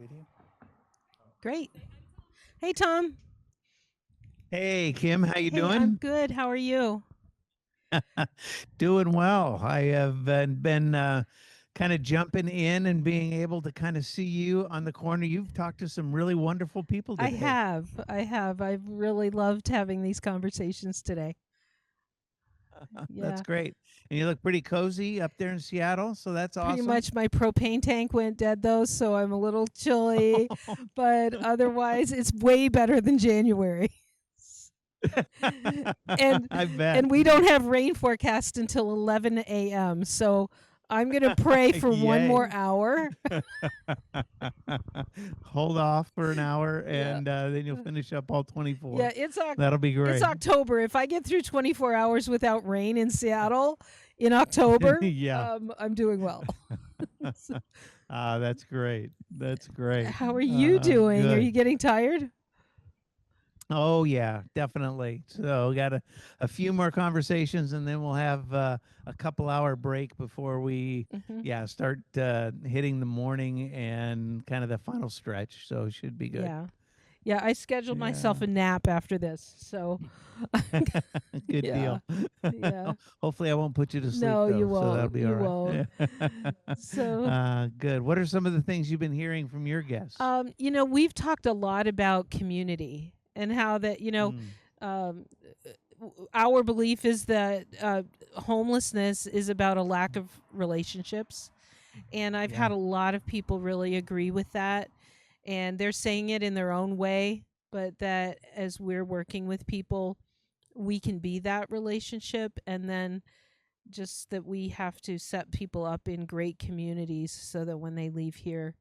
Video. Great. Hey, Tom. Hey Kim, how you Hey, I'm doing? good. How are you? Doing well. I have been kind of jumping in and being able to kind of see you on the corner. You've talked to some really wonderful people I today. have. I have. I've really loved having these conversations today. That's Yeah. great. And you look pretty cozy up there in Seattle, so that's Pretty awesome. much my propane tank went dead though, so I'm a little chilly, but otherwise it's way better than January. and I bet. and we don't have rain forecast until 11 a.m. So I'm going to pray for one more Yay. hour. Hold off for an hour Yeah. and then you'll finish up all Yeah, 24. it's That'll be it's great. October. If I get through 24 hours without rain in Seattle in October, Yeah. I'm doing well. So, That's great. That's great. how are you doing? Are you Good. getting tired? Oh yeah, definitely. So we got a few more conversations, and then we'll have a couple hour break before we, Hmm. yeah, start hitting the morning and kind of the final stretch. So it should be good. Yeah. Yeah, I scheduled myself Yeah. a nap after this. So, Good yeah. deal. Yeah. Hopefully, I won't put you to sleep No, you though, so that'll won't. be all You won't. right. So, Good. What are some of the things you've been hearing from your guests? we've talked a lot about community and how that, Mm, um, our belief is that homelessness is about a lack of relationships. And I've yeah. had a lot of people really agree with that. And they're saying it in their own way, but that as we're working with people, we can be that relationship. And then just that we have to set people up in great communities so that when they leave here,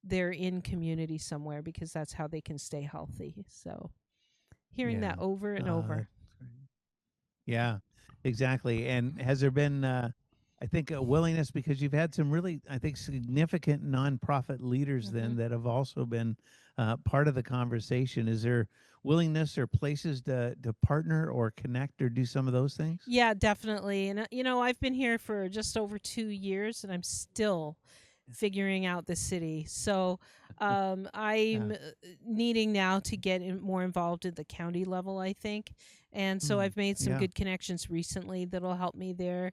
they're in community somewhere because that's how they can stay healthy. So hearing Yeah. that over and over. That's great. Yeah, exactly. And has there been, I think, a willingness because you've had some really, I think, significant nonprofit leaders Hmm. then that have also been part of the conversation. Is there willingness or places to partner or connect or do some of those things? Yeah, definitely. And, I've been here for just over 2 years and I'm still figuring out the city. So I'm Yeah. needing now to get more involved at the county level, I think. And so Mm, I've made some yeah. good connections recently that'll help me there.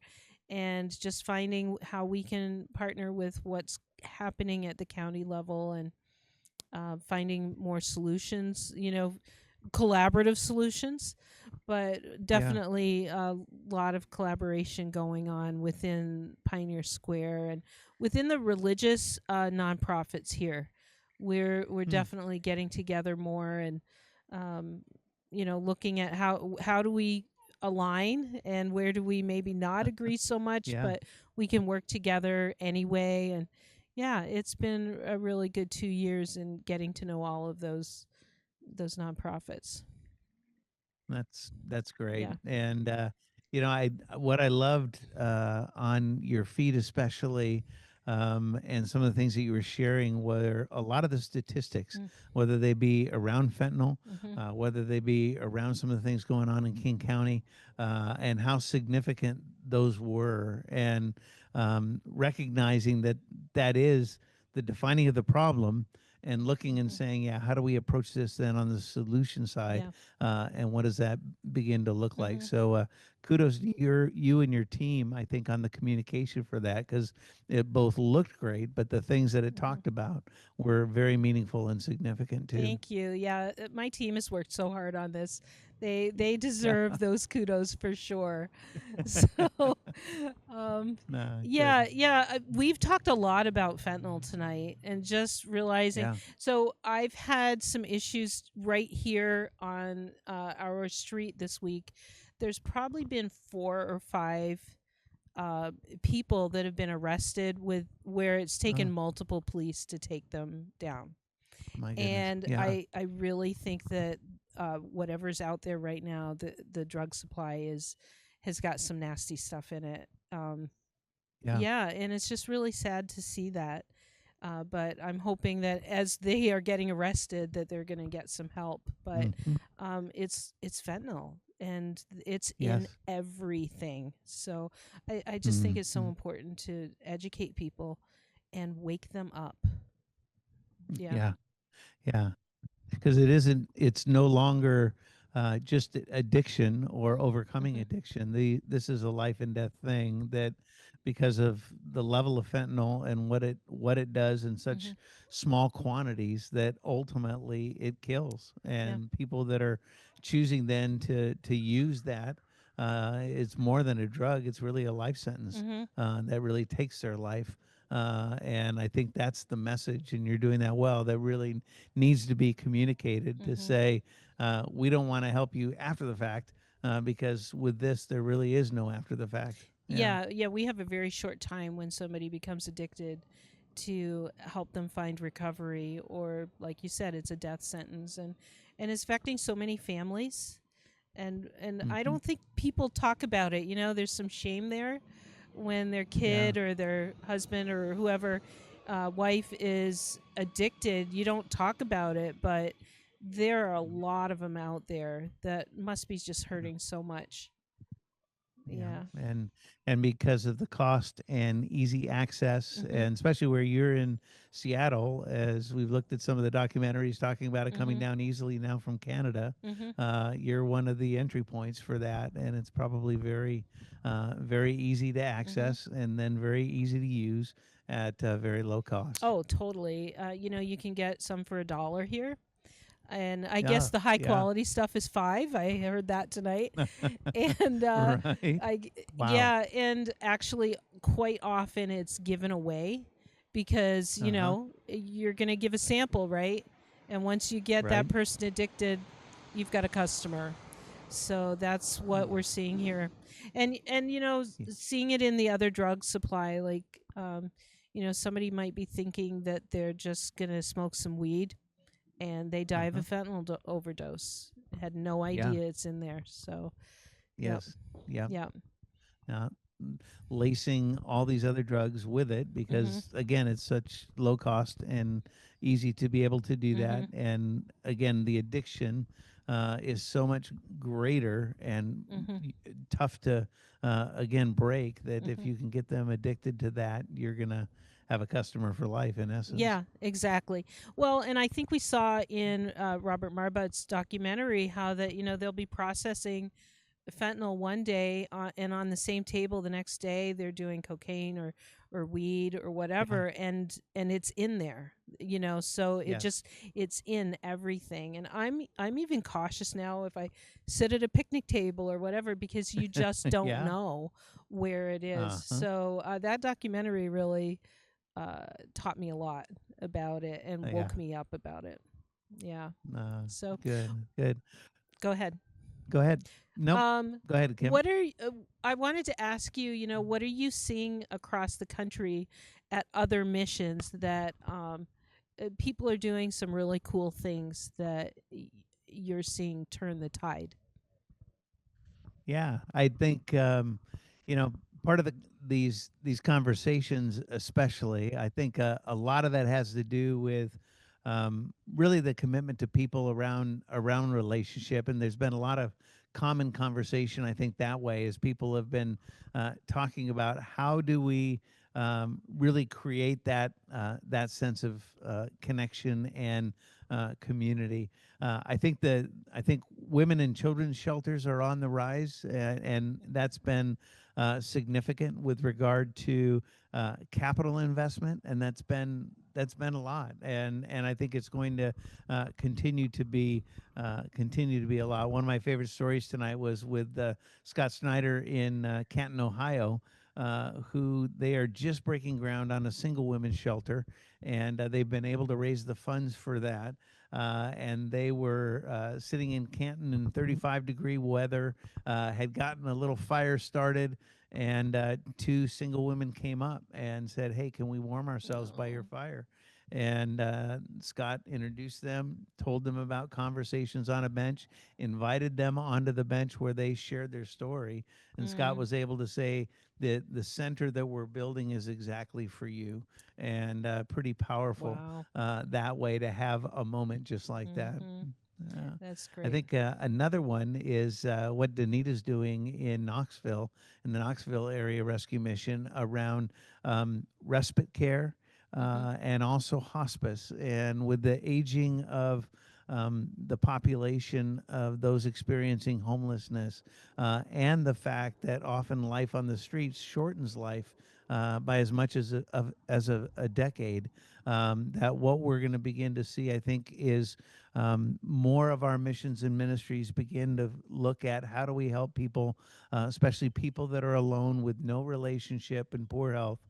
And just finding how we can partner with what's happening at the county level and finding more solutions, collaborative solutions, but Yeah. definitely a lot of collaboration going on within Pioneer Square and within the religious nonprofits here. We're Mm, definitely getting together more and um, looking at how do we align and where do we maybe not agree so much, yeah. but we can work together anyway. And yeah, it's been a really good 2 years in getting to know all of those nonprofits. That's great. Yeah. And I what I loved on your feed especially and some of the things that you were sharing were a lot of the statistics, whether they be around fentanyl, Mm-hmm. whether they be around some of the things going on in King County, and how significant those were, and recognizing that that is the defining of the problem and looking and Hmm. saying, yeah, how do we approach this then on the solution side? Yeah. And what does that begin to look like? Hmm. So kudos to you and your team, I think, on the communication for that because it both looked great, but the things that it Hmm. talked about were very meaneful and significant too. Thank you. Yeah, my team has worked so hard on this. They Yeah. deserve those kudos for sure. So, um, No, good. yeah. We've talked a lot about fentanyl tonight, and just realizing. Yeah. So I've had some issues right here on our street this week. There's probably been 4 or 5 uh, people that have been arrested with where it's taken Oh, multiple police to take them down. my goodness. And Yeah. I really think that whatever's out there right now, the drug supply has got some nasty stuff in it. Yeah. Yeah, and it's just really sad to see that. But I'm hoping that as they are getting arrested, that they're going to get some help. But Hmm. it's fentanyl, and it's in Yes. everything. So I just think Hmm. it's so important to educate people and wake them up. Yeah. Yeah. Yeah. Because it's no longer just addiction or overcoming Mhm. addiction. This is a life and death thing that, because of the level of fentanyl and what it does in such Mhm. small quantities, that ultimately it kills. Yeah. And people that are choosing then to use that, it's more than a drug, it's really a life sentence Mhm. that really takes their life. And I think that's the message, and you're doing that well. That really needs to be communicated, to Mhm. say, we don't want to help you after the fact, because with this, there really is no after the fact. Yeah. Yeah, yeah, we have a very short time when somebody becomes addicted to help them find recovery, or like you said, it's a death sentence, and it's affecting so many families. And I Hmm. don't think people talk about it. There's some shame there when their Yeah. kid or their husband or whoever, wife, is addicted. You don't talk about it, but there are a lot of them out there that must be just Yeah. hurting so much. Yeah, Yeah. and because of the cost and easy access, Mhm. and especially where you're in Seattle, as we've looked at some of the documentaries talking about it coming Mhm. down easily now from Canada, Mhm. you're one of the entry points for that, and it's probably very easy to Mhm. access, and then very easy to use at very low cost. Oh, totally. You can get some for $1 here, and I guess Yeah, the high yeah, quality stuff is 5. I heard that tonight. And right. Wow. yeah, and actually quite often it's given away because, Uh huh. you're going to give a sample, right? And once you get that Right. person addicted, you've got a customer. So that's what we're seeing here. And seeing it in the other drug supply, like, somebody might be thinking that they're just going to smoke some weed, and they Uh die of a huh. fentanyl overdose. Had no Yeah. idea it's in there. So, yep, Yes. Yeah. yep. uh, lacing all these other drugs with it, Mhm, because again, it's such low cost and easy to be able to do that. mhm, And again, the addiction is so much greater and mhm, tough to again break, that if mhm. you can get them addicted to that, you're gonna have a customer for life, in essence. Yeah, exactly. Well, and I think we saw in Robert Marbut's documentary how that they'll be processing fentanyl one day, and on the same table the next day they're doing cocaine or weed or Yeah. whatever, and it's in there, so Yes. it's in everything. And I'm even cautious now if I sit at a picnic table or whatever, because you just don't Yeah. know where it is. Uh-huh. So that documentary really taught me a lot about it and Yeah. woke me up about it. Yeah. uh, So good. go ahead. Go ahead. Nope. Um, Go ahead, Kim. what are I wanted to ask you, what are you seeing across the country at other missions that people are doing some really cool things that you're seeing turn the tide? Yeah, I think you know part of these conversations, especially, I think a lot of that has to do with really the commitment to people around relationship, and there's been a lot of common conversation. I think that way, as people have been talking about how do we really create that sense of connection and community. I think women and children's shelters are on the rise, and that's been significant with regard to capital investment, and that's been a lot, and I think it's going to continue to be a lot. One of my favorite stories tonight was with Scott Snyder in Canton, Ohio. Who they are just breaking ground on a single women's shelter, and they've been able to raise the funds for that, and they were sitting in Canton in 35-degree weather, had gotten a little fire started, and two single women came up and said, "Hey, can we warm ourselves by your Oh. fire?" And Scott introduced them, told them about conversations on a bench, invited them onto the bench where they shared their story, and Scott Mm, was able to say that the center that we're building is exactly for you, and pretty powerful wow. that way, to have a moment just like that. Mhm. Uh, That's I great. think another one is what Danita's doing in Knoxville, in the Knoxville Area Rescue Mission, around respite care. Mhm. and also hospice. And with the aging of the population of those experiencing homelessness, and the fact that often life on the streets shortens life by as much as a decade, that what we're going to begin to see, I think, is more of our missions and ministries begin to look at how do we help people, especially people that are alone with no relationship and poor health,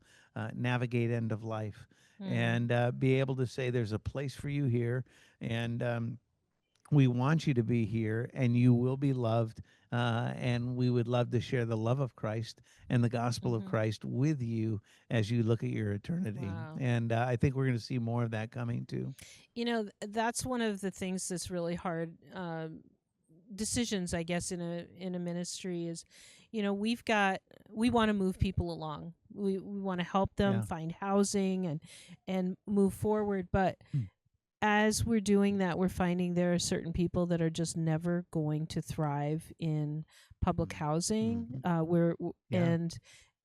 navigate end of life, Mm. and be able to say there's a place for you here, and we want you to be here, and you will be loved. And we would love to share the love of Christ and the gospel of Mhm. Christ with you as you look at your eternity. Wow. And I think we're going to see more of that coming too. That's one of the things that's really hard, decisions, I guess, in a ministry is, we want to move people along. We want to help them Yeah. find housing and move forward. But Mm. as we're doing that, we're finding there are certain people that are just never going to thrive in public housing. Mm-hmm. Yeah.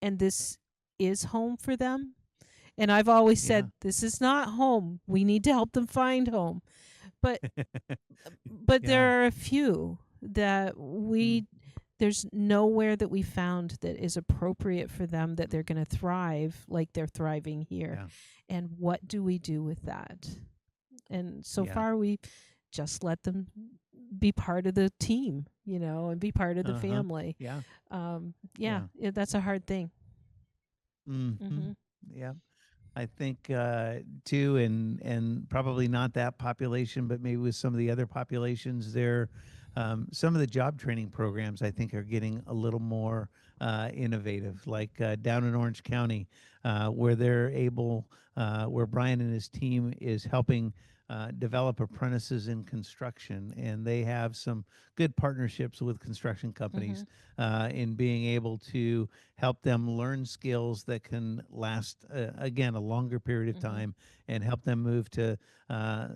And this is home for them. And I've always Yeah. said, this is not home. We need to help them find home. But Yeah. there are a few that Mm. there's nowhere that we found that is appropriate for them, that they're going to thrive like they're thriving here. Yeah. And what do we do with that? And so Yeah. far, we just let them be part of the team, and be part of the Uh-huh. family. Yeah. Yeah, Yeah. that's a hard thing. Mm-hmm. Hmm. Yeah. I think too, and probably not that population, but maybe with some of the other populations there, some of the job training programs I think are getting a little more innovative, like down in Orange County, where they're able, where Brian and his team is helping. Develop apprentices in construction, and they have some good partnerships with construction Hmm. companies in being able to help them learn skills that can last, again, a longer period of Hmm. time, and help them move to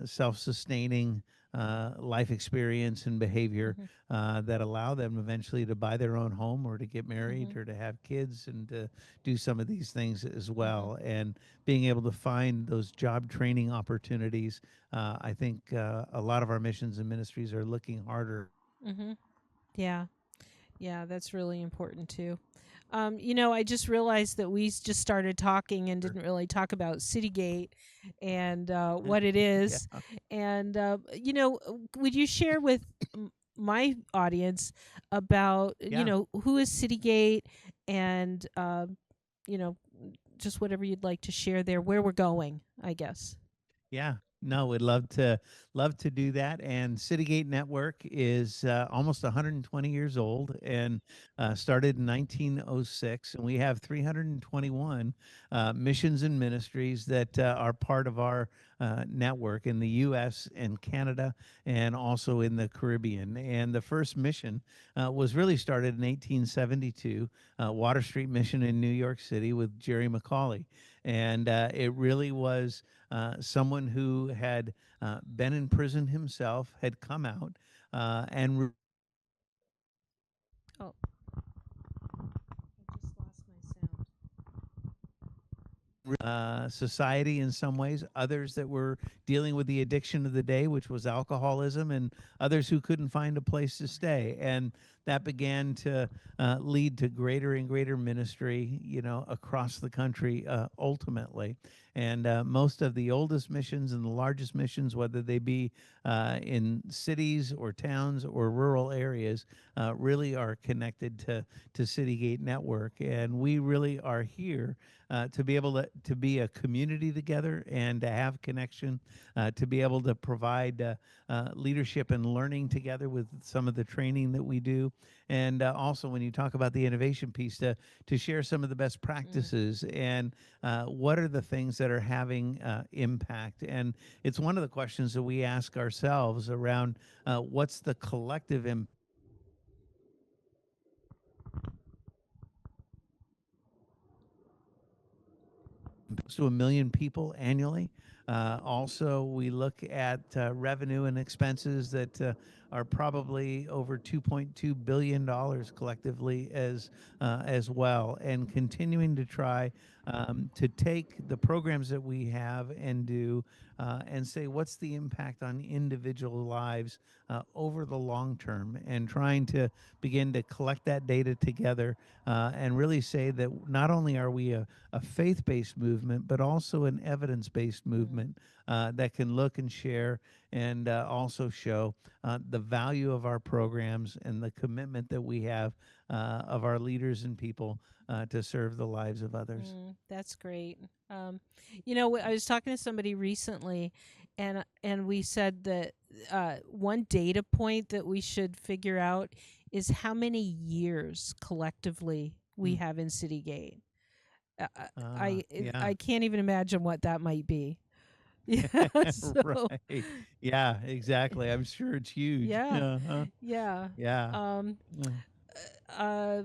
self-sustaining life experience and behavior Hmm. that allow them eventually to buy their own home or to get Hmm. married or to have kids and to do some of these things as Hmm. well. And being able to find those job training opportunities, I think a lot of our missions and ministries are looking harder. Hmm. Yeah. Yeah, that's really important too. I just realized that we just started talking and didn't really talk about Citygate and what it Yeah. is. And, would you share with my audience about, Yeah. who is Citygate and, you know, just whatever you'd like to share there, where we're going, I guess. Yeah. No, we'd love to do that. And Citygate Network is almost 120 years old and started in 1906. And we have 321 missions and ministries that are part of our network in the U.S. and Canada, and also in the Caribbean. And the first mission was really started in 1872, Water Street Mission in New York City with Jerry McCauley. And it really was someone who had been in prison himself, had come out, and Oh, I just lost my sound. society in some ways, others that were dealing with the addiction of the day, which was alcoholism, and others who couldn't find a place to stay. And that began to lead to greater and greater ministry, across the country ultimately. And most of the oldest missions and the largest missions, whether they be in cities or towns or rural areas, really are connected to Citygate Network. And we really are here to be able to be a community together and to have connection, to be able to provide leadership and learning together with some of the training that we do. And also, when you talk about the innovation piece, to share some of the best Mm. practices and what are the things that are having impact. And it's one of the questions that we ask ourselves around what's the collective impact to 1 million people annually. Also, we look at revenue and expenses that are probably over $2.2 billion collectively as well, and continuing to try to take the programs that we have and do and say what's the impact on individual lives over the long term, and trying to begin to collect that data together and really say that not only are we a faith based movement, but also an evidence based Mm, movement that can look and share and also show the value of our programs and the commitment that we have of our leaders and people to serve the lives of others. that's great. Um, I was talking to somebody recently, and we said that one data point that we should figure out is how many years collectively we Mm. have in Citygate. Uh, uh, Yeah. I can't even imagine what that might be. Yeah. So Right. Yeah, exactly. I'm sure it's huge. yeah, Uh-huh. yeah. Yeah. Um, Uh, uh,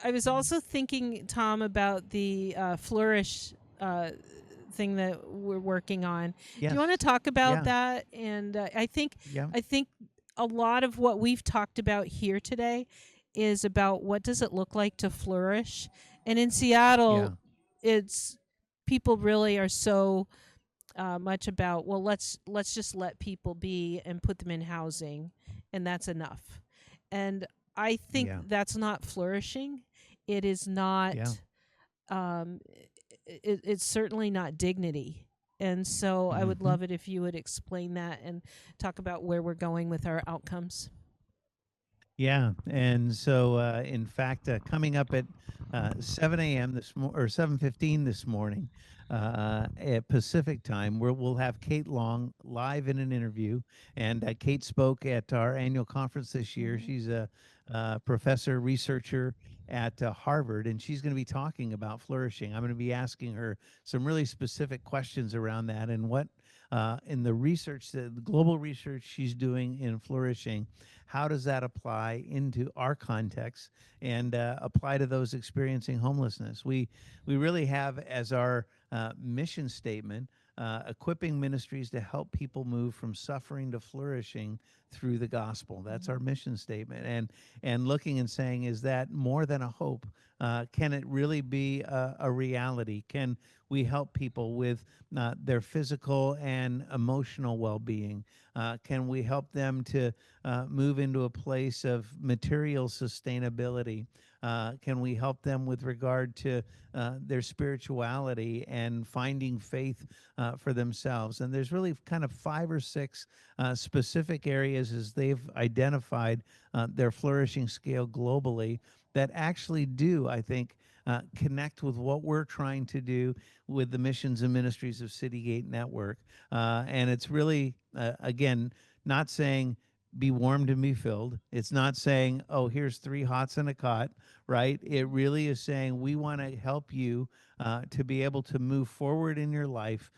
I was also thinking, Tom, about the Flourish uh, thing that we're working on. Do you want to yes. talk about Yeah. that? And Yeah. I think a lot of what we've talked about here today is about what does it look like to flourish. And in Yeah. Seattle, it's people really are so much about, well, let's just let people be and put them in housing, and that's enough. And I think Yeah. that's not flourishing. It is Yeah. not. Um, it's certainly not dignity. And so I would Hmm. love it if you would explain that and talk about where we're going with our outcomes. Yeah, and so in fact, coming up at 7 a.m. Or 7:15 this morning at Pacific time, we'll have Kate Long live in an interview, and Kate spoke at our annual conference this year. Mm-hmm. She's a professor researcher at Harvard, and she's going to be talking about flourishing. I'm going to be asking her some really specific questions around that and what. In the research, the global research she's doing in flourishing, how does that apply into our context and apply to those experiencing homelessness? We really have as our mission statement equipping ministries to help people move from suffering to flourishing through the gospel. That's Mm-hmm. our mission statement, and looking and saying, is that more than a hope? Can it really be a reality? Can we help people with their physical and emotional well-being? Can we help them to move into a place of material sustainability? Can we help them with regard to their spirituality and finding faith for themselves? And there's really kind of 5 or 6 specific areas as they've identified their flourishing scale globally that actually do, I think, connect with what we're trying to do with the missions and ministries of Citygate Network. And it's really, again, not saying be warmed and be filled. It's not saying, oh, here's 3 hots and a cot, right? It really is saying we want to help you to be able to move forward in your life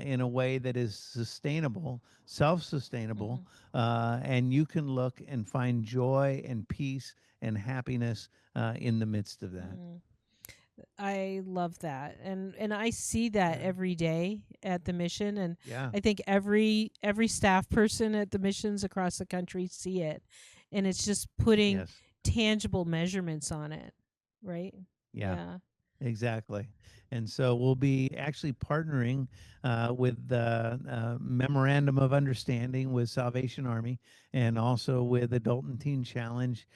in a way that is sustainable, self sustainable, Mm-hmm. and you can look and find joy and peace and happiness in the midst of that. Mm. I love that. And I see that Yeah. every day at the mission, and Yeah. I think every staff person at the missions across the country see it. And it's just putting Yes. tangible measurements on it, right? Yeah. Yeah. Exactly. And so we'll be actually partnering with the Memorandum of Understanding with Salvation Army and also with Adult and Teen Challenge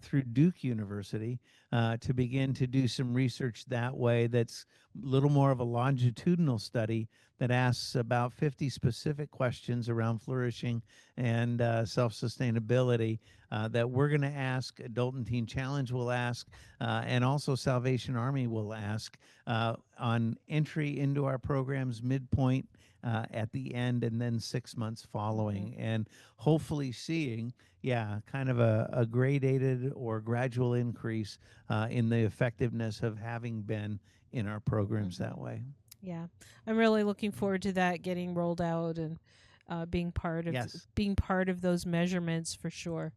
through Duke University to begin to do some research that way that's a little more of a longitudinal study that asks about 50 specific questions around flourishing and self sustainability that we're going to ask, Adult and Teen Challenge will ask, and also Salvation Army will ask on entry into our programs, midpoint at the end, and then 6 months Mm-hmm. following, and hopefully seeing, yeah, kind of a gradated or gradual increase in the effectiveness of having been in our programs Mm-hmm. that way. Yeah, I'm really looking forward to that getting rolled out and Yes. being part of those measurements for sure.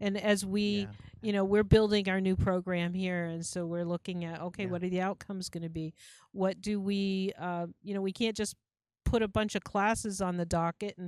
And as we, Yeah. we're building our new program here, and so we're looking at, okay, Yeah. what are the outcomes going to be? What do we, we can't just put a bunch of classes on the docket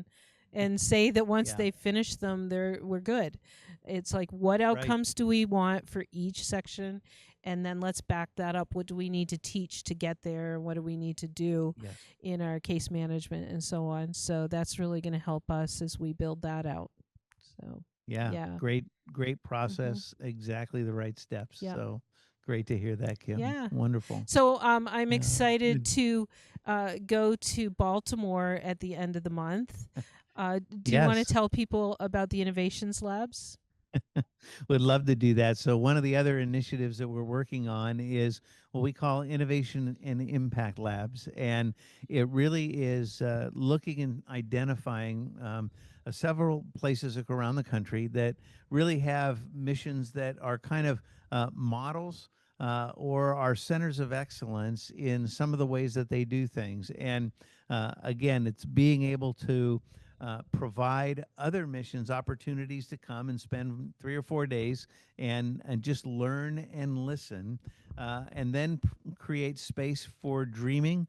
and say that once Yeah. they finish them, we're good. It's like, what Right. outcomes do we want for each section, and then let's back that up. What do we need to teach to get there? What do we need to do Yes. in our case management and so on? So that's really going to help us as we build that out. So Yeah. yeah. Great Hmm. process. Exactly the right steps. Yeah. So great to hear that, Kim. Yeah. Wonderful. So I'm excited Good. to go to Baltimore at the end of the month. Do you want to Yes. tell people about the Innovations Labs? Would love to do that. So, one of the other initiatives that we're working on is what we call Innovation and Impact Labs. And it really is looking and identifying several places around the country that really have missions that are kind of models. Or are centers of excellence in some of the ways that they do things. And again, it's being able to provide other missions opportunities to come and spend 3 or 4 days and just learn and listen, and then create space for dreaming,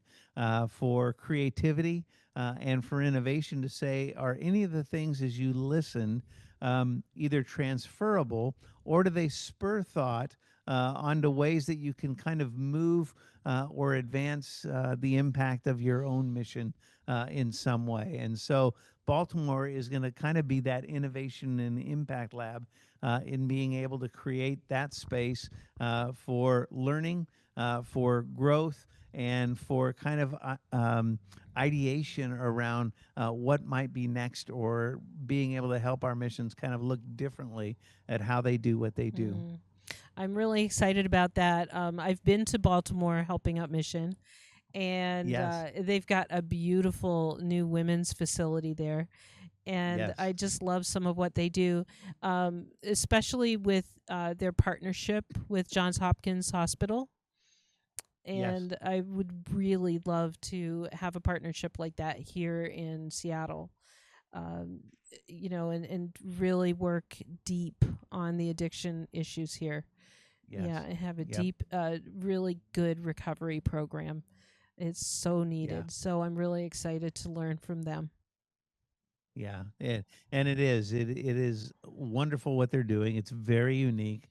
for creativity, and for innovation to say, are any of the things as you listen either transferable or do they spur thought onto ways that you can kind of move or advance the impact of your own mission in some way? And so Baltimore is going to kind of be that innovation and impact lab in being able to create that space for learning, for growth, and for kind of ideation around what might be next, or being able to help our missions kind of look differently at how they do what they do. Mm. I'm really excited about that. I've been to Baltimore helping out Mission, and Yes, they've got a beautiful new women's facility there. And yes, I just love some of what they do, especially with their partnership with Johns Hopkins Hospital. yes, And I would really love to have a partnership like that here in Seattle. Um, and really work deep on the addiction issues here. Yeah, yes, and have a yep, deep, really good recovery program. It's so yeah. needed. So I'm really excited to learn from them. Yeah, and it is wonderful what they're doing. It's very unique.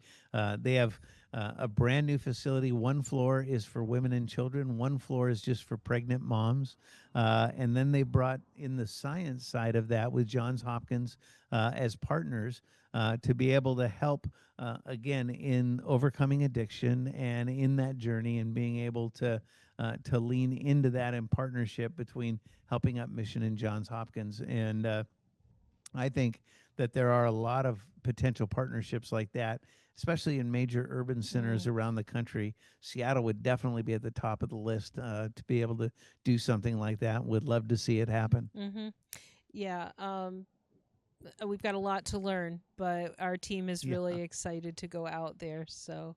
They have a brand new facility. One floor is for women and children. One floor is just for pregnant moms. And then they brought in the science side of that with Johns Hopkins as partners to be able to help again in overcoming addiction and in that journey, and being able to lean into that in partnership between helping up Mission and Johns Hopkins. And I think that there are a lot of potential partnerships like that, especially in major urban centers Mm. around the country. Seattle would definitely be at the top of the list to be able to do something like that. Would love to see it happen. Mm-hmm. Yeah. We've got a lot to learn, but our team is Yeah, really excited to go out there. So,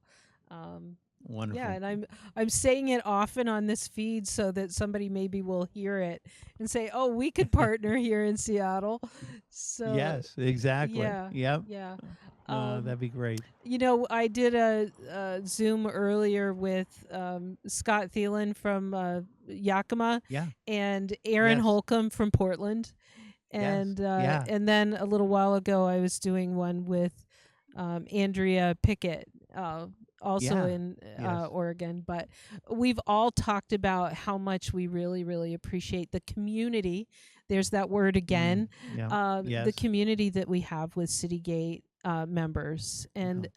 um, yeah, wonderful. and I'm saying it often on this feed so that somebody maybe will hear it and say, "Oh, we could partner here in Seattle." So, Yes, exactly. yeah, Yep. yeah. Um, That'd be great. I did a Zoom earlier with Scott Thielen from Yakima Yeah. and Aaron Yes. Holcomb from Portland, Yes. and Yeah. and then a little while ago I was doing one with Andrea Pickett, also Yeah. in Yes. Oregon. But we've all talked about how much we really, really appreciate the community. There's that word Mm. again, Yeah. the Yes. community that we have with Citygate members. Yeah. And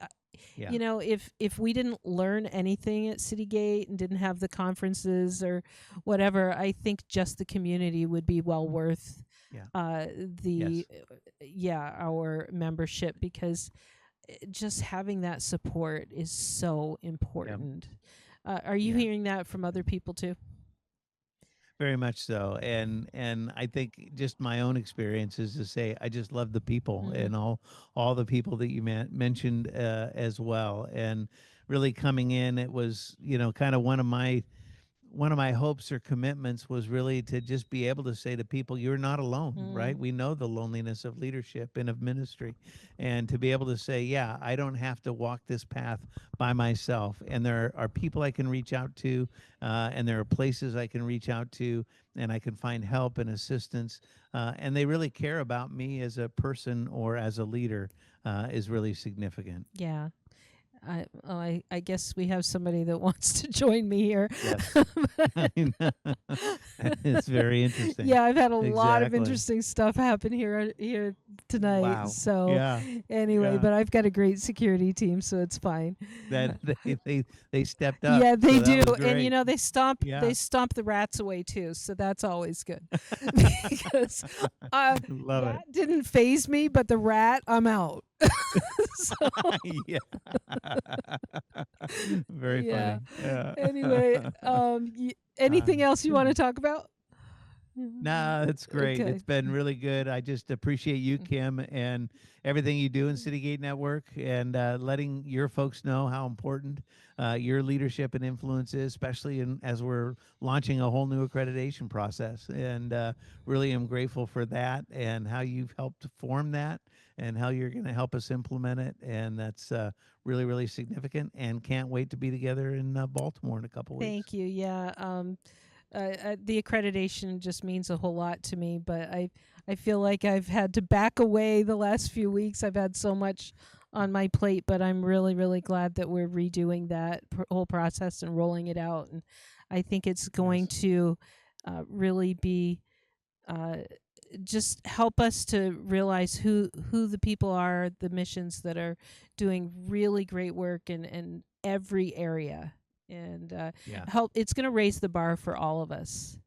Yeah. if we didn't learn anything at Citygate and didn't have the conferences or whatever, I think just the community would be well worth Yeah. the Yes. yeah, our membership, because just having that support is so Yeah. important. Are you Yeah. hearing that from other people too? Very much so, and I think just my own experience is to say I just love the people, Mm-hmm. and all the people that you mentioned as well. And really coming in, it was kind of one of my hopes or commitments was really to just be able to say to people, you're not alone, right? Mm. We know the loneliness of leadership and of ministry. And to be able to say, yeah, I don't have to walk this path by myself. And there are people I can reach out to, and there are places I can reach out to, and I can find help and assistance. And they really care about me as a person or as a leader is really significant. Yeah. I guess we have somebody that wants to join me here. Yes. I know. It's very interesting. Yeah, I've had a lot of Exactly. interesting stuff happen here tonight. Wow. So Yeah. anyway, Yeah. but I've got a great security team, so it's fine. That they stepped up. Yeah, they So that do, was and great. they Yeah. stomp the rats away too, so that's always good. Because Love it. that didn't phase me, but the rat, I'm out. So Yeah. Very yeah. funny. Yeah. Anyway, anything Um, else you want to talk about? No, it's great. Okay. It's been really good. I just appreciate you, Kim, and everything you do in Citygate Network, and letting your folks know how important your leadership and influence is, especially as we're launching a whole new accreditation process. And really am grateful for that and how you've helped form that and how you're going to help us implement it. And that's really, really significant. And can't wait to be together in Baltimore in a couple weeks. Thank you. Yeah. The accreditation just means a whole lot to me, but I feel like I've had to back away the last few weeks. I've had so much on my plate, but I'm really, really glad that we're redoing that whole process and rolling it out. And I think it's going Yes. to really be uh, just help us to realize who the people are, the missions that are doing really great work in every area, and Yeah. help. It's going to raise the bar for all of us.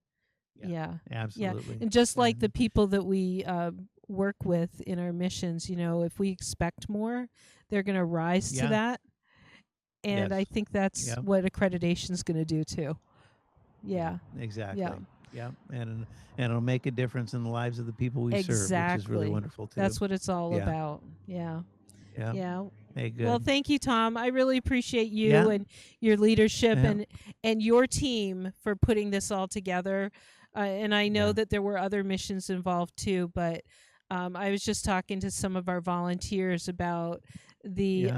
Yeah. Yeah, yeah, Absolutely. and just like the And people that we work with in our missions, if we expect more, they're going to rise to yeah. that, and I Yes. think that's Yeah. what accreditation is going to do too. Yeah, Yeah, yeah. exactly. Yeah, and it'll make a difference in the lives of the people we serve, which is really Exactly. wonderful too. That's what it's all Yeah, about. Yeah. yeah. Yeah. Hey, Well, good. thank you, Tom. I really appreciate you Yeah, and your leadership yeah, and your team for putting this all together. And I know yeah, that there were other missions involved too, but I was just talking to some of our volunteers about the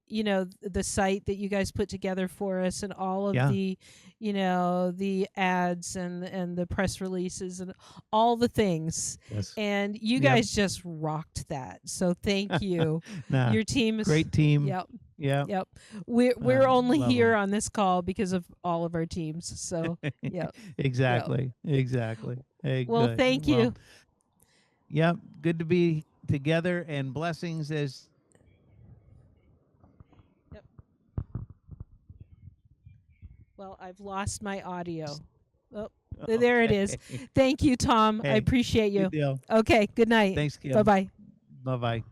yeah, the site that you guys put together for us and all of yeah. the ads and the press releases and all the things, Yes. and you Yep. guys just rocked that, so thank you. Nah, Your team is great team. Yep. Yep. Yep. We're only Love here them. on this call because of all of our teams. So, yep. Yep. Exactly. Exactly. Hey, Well, good. thank Well, you. yep. Good to be together and blessings as Yep. Well, I've lost my audio. Oh, there it is. okay. Thank you, Tom. I Hey, appreciate good you. deal. Okay, good night. Thanks, Kim. Bye-bye. Bye bye.